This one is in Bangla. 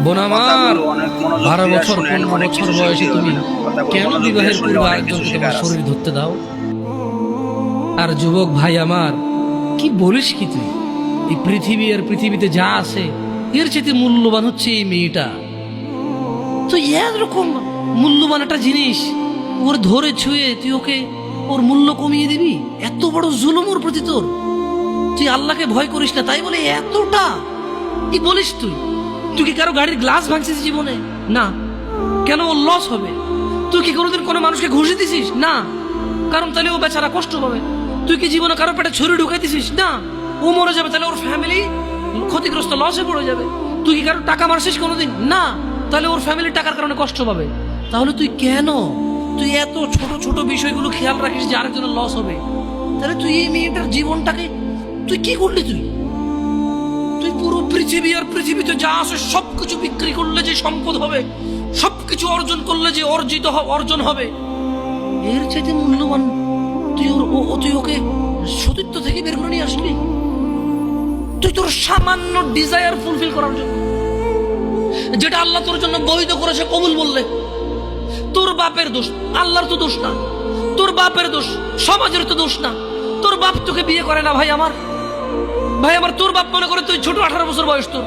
বোন আমার, 12 বছর 15 বছর বয়সে তুমি কেন বিবাহের পূর্বে আরেকজনকে তোমার শরীর ধরতে দাও? আর যুবক ভাই আমার, কি বলিস কি তুই? এই পৃথিবী আর পৃথিবীতে যা আছে এর চেয়ে মূল্যবান হচ্ছে এই মেয়েটা। তো এরকম মূল্যবান একটা জিনিস ওর ধরে ছুঁয়ে তুই ওকে ওর মূল্য কমিয়ে দিবি? এত বড় জুলুম ওর প্রতি তোর! তুই আল্লাহকে ভয় করিস না তাই বলে এতটা কি বলিস তুই? তুই কি কারো গাড়ির গ্লাস ভাঙছিস জীবনে? না। কেন? ওর লস হবে। তুই কি কোনোদিন কোনো মানুষকে ঘুষি দিছিস? না। কারণ তাহলে ও বেচারা কষ্ট পাবে। তুই কি জীবনে কারো পেটে ছুরি ঢুকাইতেছিস? না। ও মরে যাবে, তাহলে ওর ফ্যামিলি ক্ষতিগ্রস্ত, লসে পড়ে যাবে। তুই কি কারো টাকা মারছিস কোনোদিন? না। তাহলে ওর ফ্যামিলি টাকার কারণে কষ্ট পাবে। তাহলে তুই কেন তুই এত ছোট ছোট বিষয়গুলো খেয়াল রাখিস যে আরেকজনের লস হবে? তাহলে তুই এই মেয়েটার জীবনটাকে তুই কি করলি? তুই পুরো পৃথিবী আর পৃথিবীতে যা আছে সবকিছু বিক্রি করলে যে সম্পদ হবে, সবকিছু অর্জন করলে যে অর্জন হবে, এর চাইতে মূল্যবান তুই ওকে সতীত্ব থেকে বের করে নিয়ে আসলি? তুই তোর সামান্য ডিজায়ার ফুলফিল করার জন্য, যেটা আল্লাহ তোর জন্য বৈধ করেছে, কবুল বললে তোর বাপের দোষ, আল্লাহর তো দোষ না। তোর বাপের দোষ, সমাজের তো দোষ না। তোর বাপ তোকে বিয়ে করে না ভাই আমার, তোর বাপ মনে করে তুই ছোট, 18 বছর বয়স তোর।